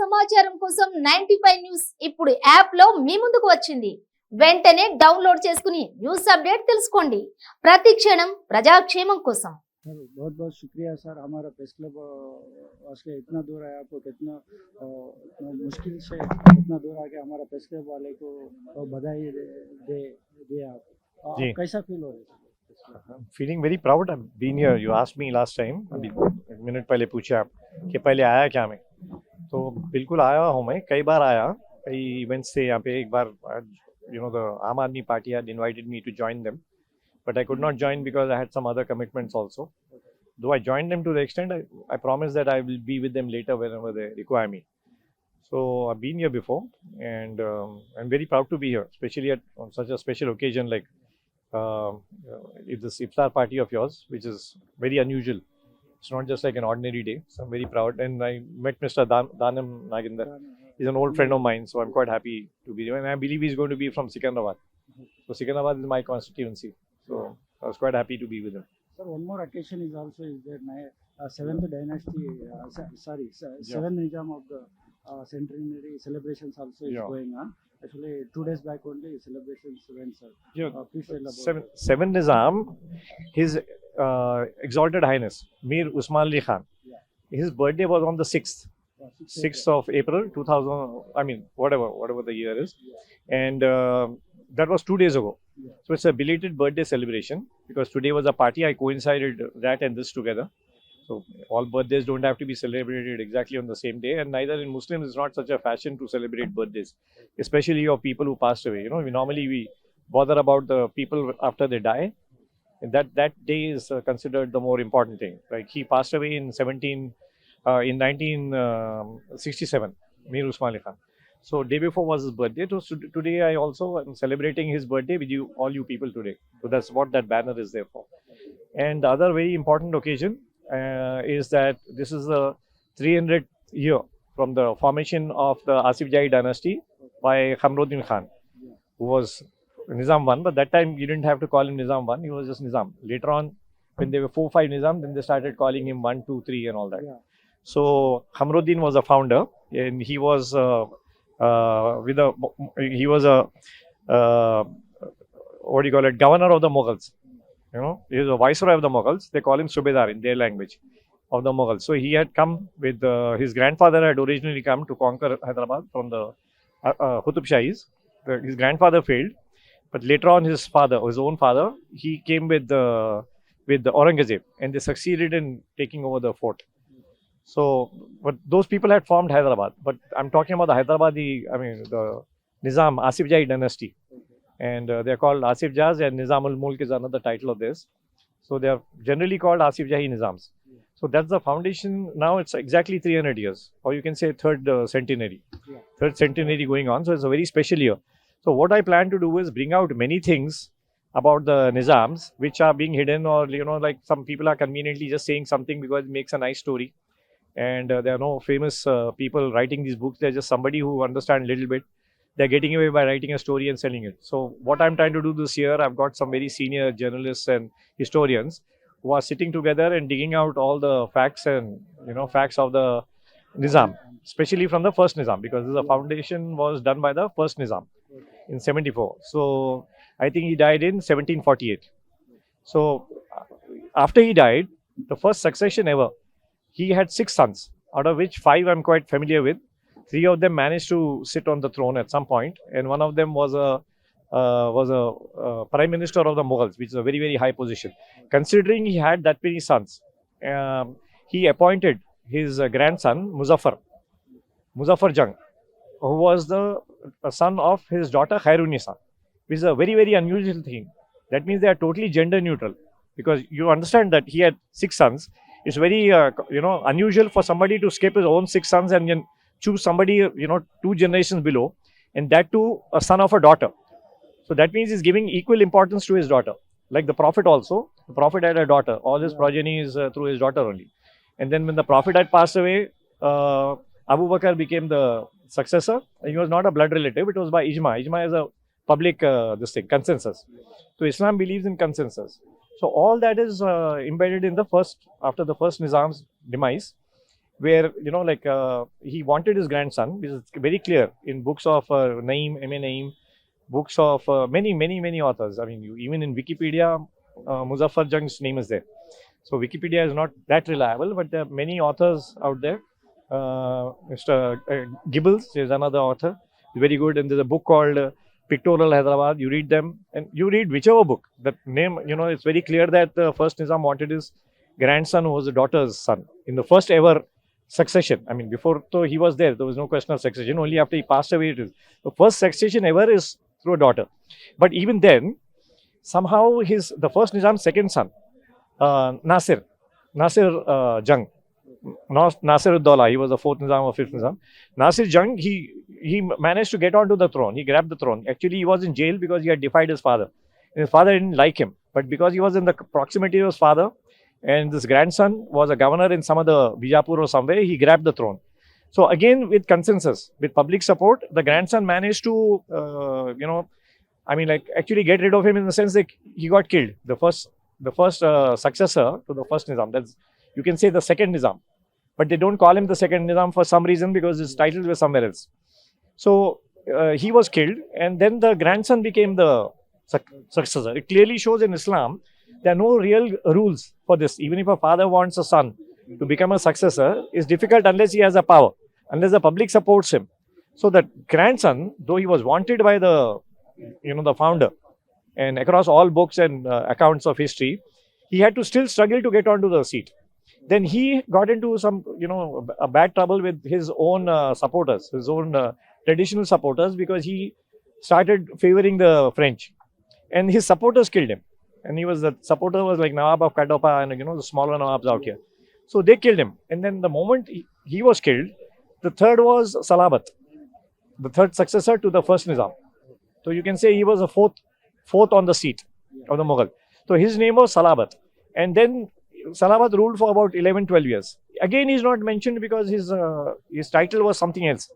సమాచారం కోసం 95 న్యూస్ ఇప్పుడు యాప్ లో మీ ముందుకు వచ్చింది. వెంటనే డౌన్లోడ్ చేసుకుని న్యూస్ అప్డేట్ తెలుసుకోండి. ప్రతి క్షణం ప్రజాక్షేమం కోసం. बहुत बहुत शुक्रिया सर, हमारा प्रेस क्लब वास्ते इतना दूर आया, आपको कितना मुश्किल से इतना दूर आके हमारा प्रेस क्लब वाले को बधाई दे आप कैसा फील हो रहा है? I'm feeling very proud. I've been here. You asked me last time. अभी एक मिनट पहले पूछा आप कि पहले आया क्या मैं, तो बिल्कुल आया हूँ मैं. कई बार आया, कई इवेंट्स से यहाँ पे. एक बार the आम आदमी party had invited me to join them, but I could not join because I had some other commitments also. Though I joined them to the extent, I promised that I will be with them later whenever they require me. So I've been here before, and I'm very proud to be here, especially on such a special occasion like this iftar party of yours, which is very unusual. It's not just like an ordinary day. So I'm very proud, and I met Mr. Danam Naginder. He's an old friend of mine, so I'm quite happy to be here. And I believe he's going to be from Secunderabad. So Secunderabad is my constituency. So I was quite happy to be with him. Sir, one more occasion is also is there. Seventh dynasty, seventh Nizam of the centenary celebrations also is going on. Actually, 2 days back only celebrations went, sir. Please tell about Seventh Nizam, His Exalted Highness Mir Usman Ali Khan. His birthday was on the 6th of April 2000. I mean, whatever the year is, and that was 2 days ago. So it's a belated birthday celebration because today was a party. I coincided that and this together. So all birthdays don't have to be celebrated exactly on the same day, and neither in Muslims is not such a fashion to celebrate birthdays, especially of people who passed away. We normally bother about the people after they die, and that day is considered the more important thing. Like he passed away in 1967, Mir Usman Ali Khan. So day before was his birthday. So today I also am celebrating his birthday with you, all you people today. So that's what that banner is there for. And the other very important occasion is that this is the 300th year from the formation of the Asif Jahi dynasty by Khamruddin Khan, who was Nizam I, but that time you didn't have to call him Nizam I, he was just Nizam. Later on, when there were 4-5 Nizam, then they started calling him 1, 2, 3 and all that. So Khamruddin was a founder, and he was governor of the Mughals. He was a viceroy of the Mughals. They call him Subedar in their language of the Mughals. So he had come with his grandfather had originally come to conquer Hyderabad from the Qutub Shahis. His grandfather failed, but later on his own father, he came with the Aurangzeb, and they succeeded in taking over the fort. So, but those people had formed Hyderabad. But I'm talking about the the Nizam Asif Jahi dynasty. And they're called Asif Jahs, and Nizamul Mulk is another title of this. So they are generally called Asif Jahi Nizams. So that's the foundation. Now it's exactly 300 years, or you can say third centenary going on. So it's a very special year. So what I plan to do is bring out many things about the Nizams which are being hidden, or like some people are conveniently just saying something because it makes a nice story. And there are no famous people writing these books. They're just somebody who understands a little bit. They're getting away by writing a story and selling it. So what I'm trying to do this year, I've got some very senior journalists and historians who are sitting together and digging out all the facts and facts of the Nizam, especially from the first Nizam, because the foundation was done by the first Nizam in 74. So I think he died in 1748. So after he died, the first succession ever, he had 6 sons, out of which 5 I'm quite familiar with. 3 of them managed to sit on the throne at some point, and one of them was a prime minister of the Mughals, which is a very, very high position. Considering he had that many sons, he appointed his grandson Muzaffar Jung, who was the son of his daughter Khairunisa, which is a very, very unusual thing. That means they are totally gender neutral, because you understand that he had 6 sons. It's very unusual for somebody to skip his own 6 sons and then choose somebody 2 generations below, and that too a son of a daughter. So that means he's giving equal importance to his daughter. Like the Prophet also, the Prophet had a daughter. All his progeny is through his daughter only. And then when the Prophet had passed away, Abu Bakr became the successor. He was not a blood relative, it was by Ijma. Ijma is a public consensus. So Islam believes in consensus. So all that is embedded in after the first Nizam's demise. where he wanted his grandson, which is very clear in books of Naeem, M.A. Naeem, books of many authors. I mean, even in Wikipedia, Muzaffar Jung's name is there. So Wikipedia is not that reliable, but there are many authors out there. Mr. Gibbles is another author, very good. And there's a book called Pictorial Hyderabad. You read them, and you read whichever book. That name, it's very clear that the first Nizam wanted his grandson, who was the daughter's son, in the first ever succession. I mean, before though he was there was no question of succession. Only after he passed away, it is the first succession ever is through a daughter. But even then, somehow the first Nizam's second son, Nasir Jung, not Nasir Uddaula, he was the fourth Nizam or fifth Nizam. Nasir Jung, he managed to get onto the throne. He grabbed the throne. Actually, he was in jail because he had defied his father. And his father didn't like him, but because he was in the proximity of his father, and this grandson was a governor in some other Bijapur or somewhere, he grabbed the throne. So again, with consensus, with public support, the grandson managed to, actually get rid of him in the sense that he got killed. The first successor to the first Nizam. That's, you can say, the second Nizam. But they don't call him the second Nizam for some reason, because his titles were somewhere else. So he was killed, and then the grandson became the successor. It clearly shows in Islam there are no real rules for this. Even if a father wants a son to become a successor, it's difficult unless he has a power, unless the public supports him. So the grandson, though he was wanted by the founder, and across all books and accounts of history, he had to still struggle to get onto the seat. Then he got into some, a bad trouble with his own supporters, his own traditional supporters, because he started favoring the French, and his supporters killed him. And the supporter was like Nawab of Kadopa and, the smaller Nawabs out here. So they killed him. And then the moment he was killed, the third was Salabat, the third successor to the first Nizam. So you can say he was a fourth on the seat of the Mughal. So his name was Salabat. And then Salabat ruled for about 11-12 years. Again, he's not mentioned because his title was something else.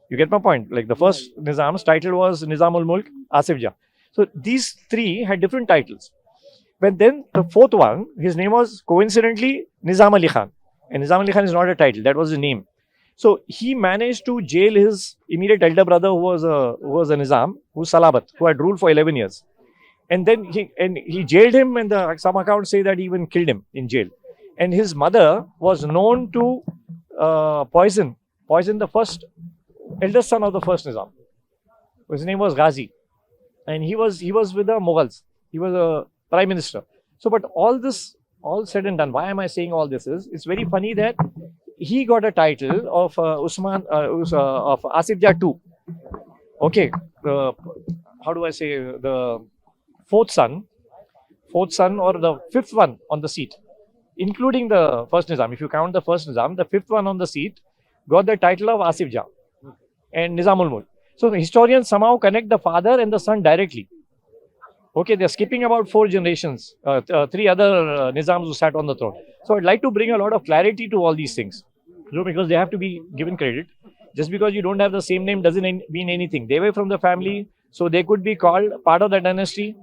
You get my point? Like the first Nizam's title was Nizamul Mulk Asif Jah. So these three had different titles. But then the fourth one, his name was coincidentally Nizam Ali Khan. And Nizam Ali Khan is not a title, that was his name. So he managed to jail his immediate elder brother, who was a Nizam, who was Salabat, who had ruled for 11 years. And then he jailed him, and some accounts say that he even killed him in jail. And his mother was known to poison the first eldest son of the first Nizam. His name was Ghazi. And he was with the Mughals. He was a prime minister. So, but all said and done, why am I saying all this is, it's very funny that he got a title of of Asif Jah II. Okay, how do I say, the fourth son or the fifth one on the seat, including the first Nizam. If you count the first Nizam, the fifth one on the seat got the title of Asif Jah and Nizamul Mulk. So the historians somehow connect the father and the son directly. Okay, they're skipping about 4 generations, 3 other Nizams who sat on the throne. So I'd like to bring a lot of clarity to all these things, because they have to be given credit. Just because you don't have the same name doesn't mean anything. They were from the family, so they could be called part of the dynasty.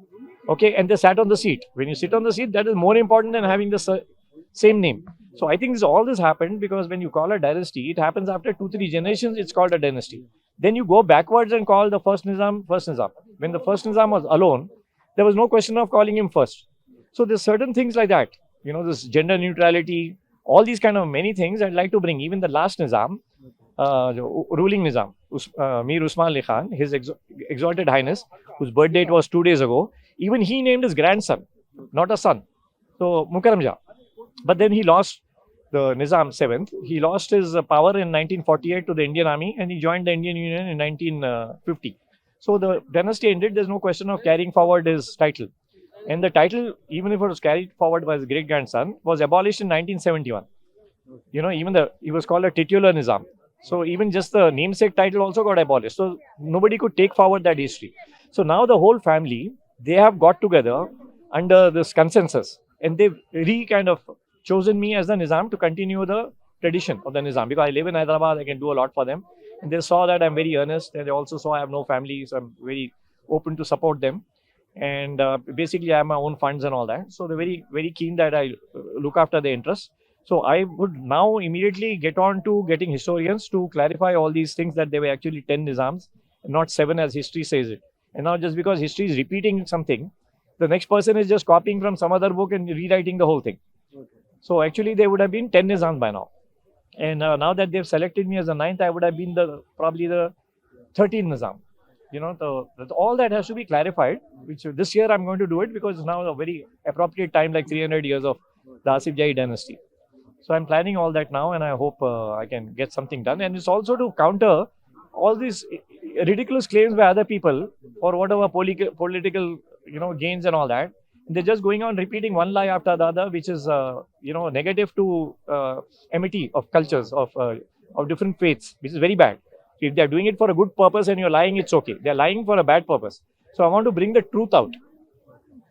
Okay, and they sat on the seat. When you sit on the seat, that is more important than having the same name. So I think all this happened because when you call a dynasty, it happens after 2-3 generations, it's called a dynasty. Then you go backwards and call the first Nizam. When the first Nizam was alone, there was no question of calling him first. So there's certain things like that, this gender neutrality, all these kind of many things I'd like to bring. Even the last Nizam, ruling Nizam, Mir Usman Ali Khan, His Exalted Highness, whose birth date was 2 days ago, even he named his grandson, not a son. So Mukarram Jah. But then he lost the Nizam 7th. He lost his power in 1948 to the Indian Army, and he joined the Indian Union in 1950. So the dynasty ended. There's no question of carrying forward his title. And the title, even if it was carried forward by his great-grandson, was abolished in 1971. He was called a titular Nizam. So even just the namesake title also got abolished. So nobody could take forward that history. So now the whole family, they have got together under this consensus, and they've kind of chosen me as the Nizam to continue the tradition of the Nizam. Because I live in Hyderabad, I can do a lot for them. And they saw that I'm very earnest, and they also saw I have no family, so I'm very open to support them. And basically, I have my own funds and all that. So they're very, very keen that I look after their interests. So I would now immediately get on to getting historians to clarify all these things, that there were actually 10 Nizams, not 7 as history says it. And now just because history is repeating something, the next person is just copying from some other book and rewriting the whole thing. Okay. So actually there would have been 10 Nizams by now. And now that they've selected me as the 9th, I would have been probably the 13th Nizam. All that has to be clarified, which this year I'm going to do it, because it's now a very appropriate time, like 300 years of the Asif Jahi dynasty. So I'm planning all that now, and I hope I can get something done. And it's also to counter all these ridiculous claims by other people for whatever political gains and all that. They're just going on repeating one lie after the other, which is negative to amity of cultures of different faiths, which is very bad. If they're doing it for a good purpose and you're lying, it's okay. They're lying for a bad purpose. So I want to bring the truth out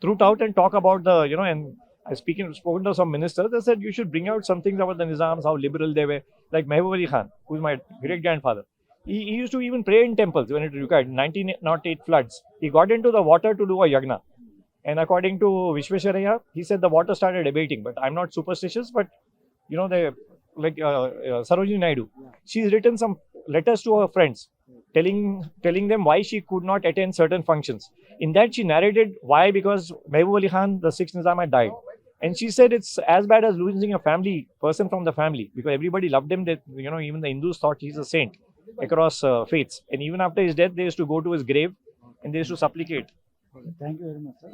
and talk about and I spoken to some ministers. They said you should bring out some things about the Nizams, how liberal they were. Like Mehboob Ali Khan, who's my great grandfather. He used to even pray in temples when it required. 1908 floods, he got into the water to do a yagna. And according to Vishwesharaya, he said the water started abating. But I'm not superstitious, but Sarojini Naidu, she's written some letters to her friends telling them why she could not attend certain functions. In that, she narrated why, because Mehboob Ali Khan, the 6th Nizam, had died. And she said it's as bad as losing a person from the family, because everybody loved him. That even the Hindus thought he's a saint across faiths. And even after his death, they used to go to his grave and they used to supplicate. Thank you very much, sir.